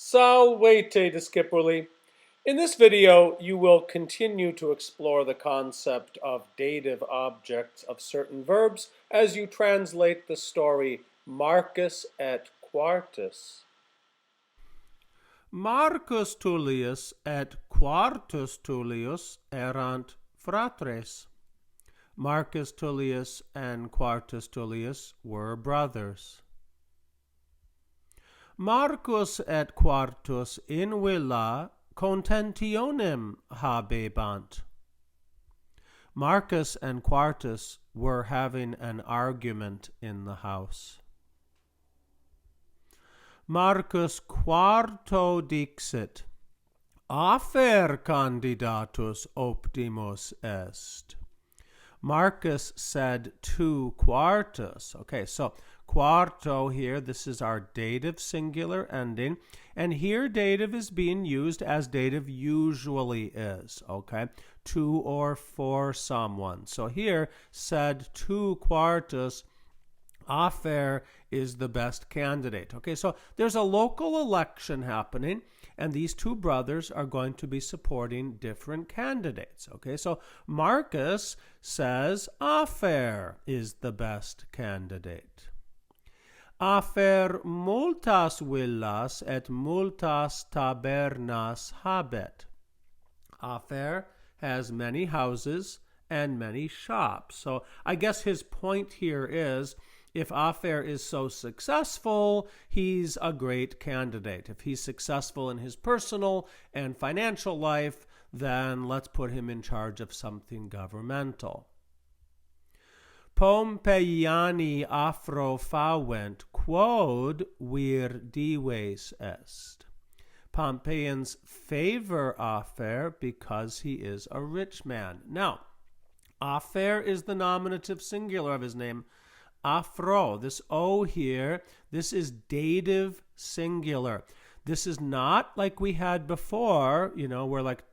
Salvete discipuli. In this video, you will continue to explore the concept of dative objects of certain verbs as you translate the story Marcus et Quartus. Marcus Tullius et Quartus Tullius erant fratres. Marcus Tullius and Quartus Tullius were brothers. Marcus et Quartus in villa contentionem habebant. Marcus and Quartus were having an argument in the house. Marcus Quarto dixit, afer candidatus optimus est. Marcus said to Quartus. Okay, so quarto here, this is our dative singular ending. And here dative is being used as dative usually is, okay? To or for someone. So here, said to Quartus, afer is the best candidate. Okay, so there's a local election happening, and these two brothers are going to be supporting different candidates. Okay, so Marcus says afer is the best candidate. Afer multas villas et multas tabernas habet. Afer has many houses and many shops. So I guess his point here is, if Afer is so successful, he's a great candidate. If he's successful in his personal and financial life, then let's put him in charge of something governmental. Pompeiani afro favent, quod vir dives est. Pompeians favor Afer because he is a rich man. Now, Afer is the nominative singular of his name. Afro, this O here, this is dative singular. This is not like we had before, where like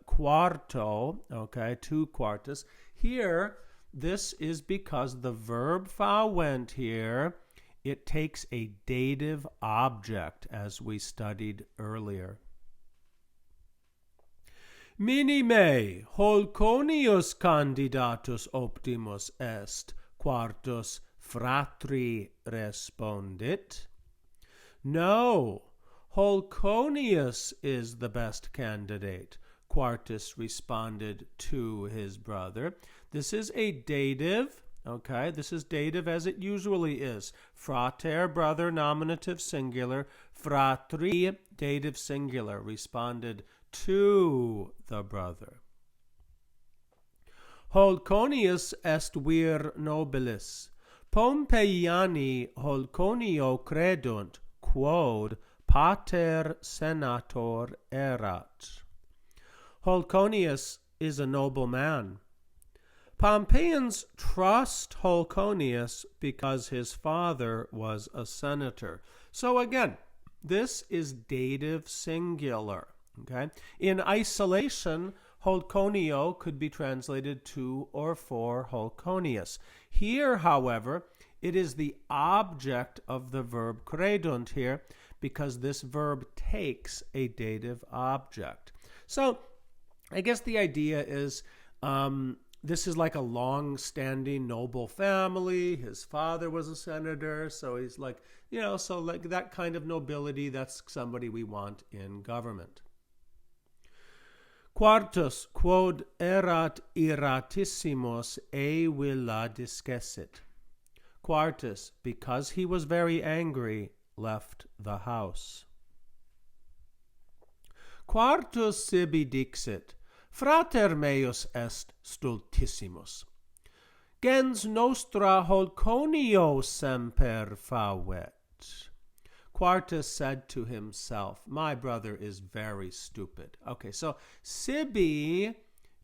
quarto, okay, to Quartus. Here, this is because the verb favent here, it takes a dative object, as we studied earlier. Minime holconius candidatus optimus est, Quartus fratri respondit. No, Holconius is the best candidate, Quartus responded to his brother. This is a dative, okay? This is dative as it usually is. Frater, brother, nominative singular. Fratri, dative singular, responded to the brother. Holconius est vir nobilis. Pompeiani Holconio credunt, quod pater senator erat. Holconius is a noble man. Pompeians trust Holconius because his father was a senator. So again, this is dative singular. Okay? In isolation, Holconio could be translated to or for Holconius. Here, however, it is the object of the verb credunt here because this verb takes a dative object. So I guess the idea is this is like a long-standing noble family. His father was a senator, so he's like, so like that kind of nobility, that's somebody we want in government. Quartus, quod erat iratissimus, e villa discessit. Quartus, because he was very angry, left the house. Quartus sibi dixit, frater meus est stultissimus. Gens nostra Holconio semper favet. Quartus said to himself, my brother is very stupid. Okay, so sibi,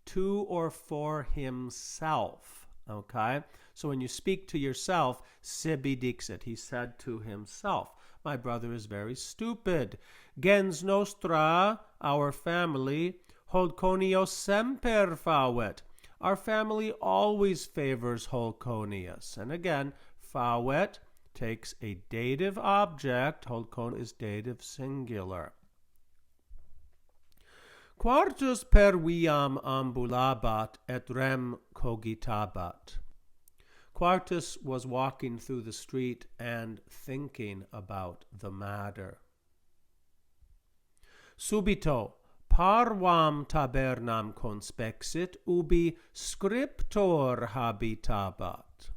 to or for himself. Okay, so when you speak to yourself, sibi dixit, he said to himself, my brother is very stupid. Gens nostra, our family, Holconio semper favet. Our family always favors Holconius. And again, favet takes a dative object. Holcon is dative singular. Quartus per viam ambulabat et rem cogitabat. Quartus was walking through the street and thinking about the matter. Subito parvam tabernam conspexit ubi scriptor habitabat.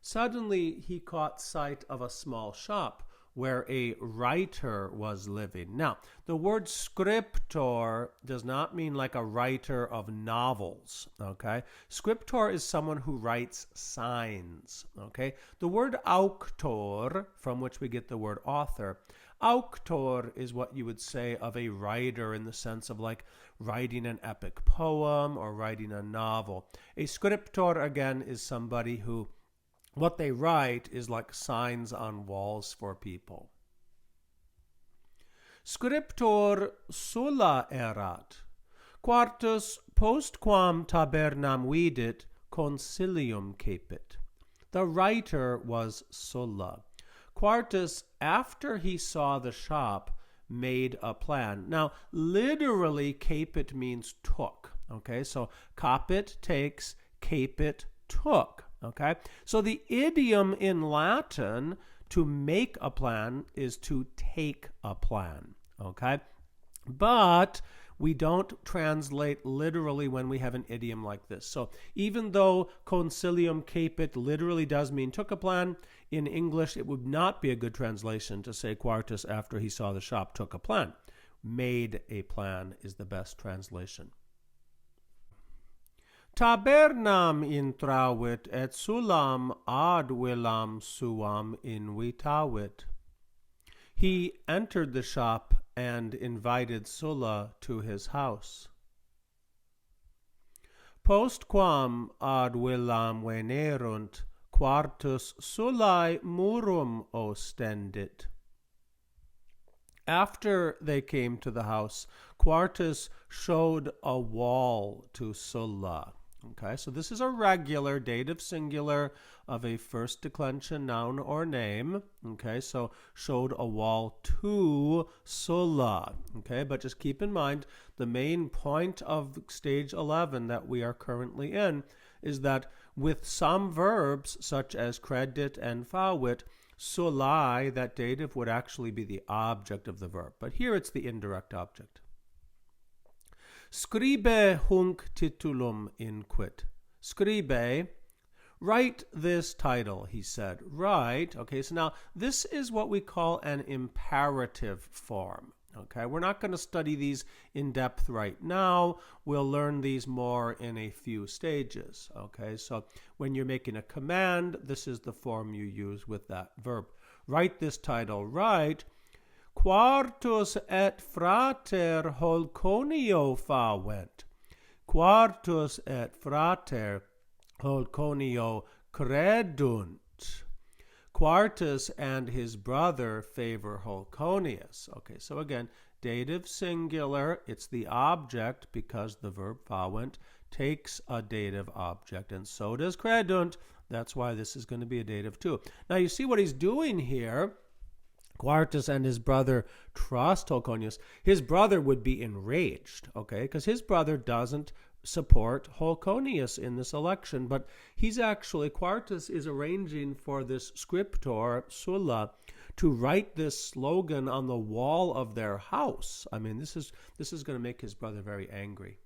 Suddenly he caught sight of a small shop where a writer was living. Now, the word scriptor does not mean like a writer of novels, okay? Scriptor is someone who writes signs, okay? The word auctor, from which we get the word author, auctor is what you would say of a writer in the sense of like writing an epic poem or writing a novel. A scriptor, again, is somebody who what they write is like signs on walls for people. Scriptor Sulla erat. Quartus postquam tabernam vidit consilium cepit. The writer was Sulla. Quartus, after he saw the shop, made a plan. Now, literally, capit means took. Okay, so capit takes, capit took. Okay, so the idiom in Latin to make a plan is to take a plan. Okay, but we don't translate literally when we have an idiom like this. So even though consilium capit literally does mean took a plan, in English it would not be a good translation to say Quartus, after he saw the shop, took a plan. Made a plan is the best translation. Tabernam intravit et Sullam ad villam suam invitavit. He entered the shop and invited Sulla to his house. Postquam ad villam venerunt, Quartus Sullae murum ostendit. After they came to the house, Quartus showed a wall to Sulla. Okay, so this is a regular dative singular of a first declension noun or name. Okay, so showed a wall to Sulla. Okay, but just keep in mind the main point of stage 11 that we are currently in is that with some verbs such as credit and fawit, Sullae, that dative, would actually be the object of the verb. But here it's the indirect object. Scribe hunc titulum inquit. Scribe, write this title, he said. Write. Okay, so now this is what we call an imperative form. Okay, we're not going to study these in depth right now. We'll learn these more in a few stages. Okay, so when you're making a command, this is the form you use with that verb. Write this title. Write, Quartus et frater Holconio favent. Quartus et frater Holconio credunt. Quartus and his brother favor Holconius. Okay, so again, dative singular, it's the object because the verb favent takes a dative object, and so does credunt. That's why this is going to be a dative too. Now you see what he's doing here. Quartus and his brother trust Holconius. His brother would be enraged, okay, because his brother doesn't support Holconius in this election, but Quartus is arranging for this scriptor, Sulla, to write this slogan on the wall of their house. I mean, this is going to make his brother very angry.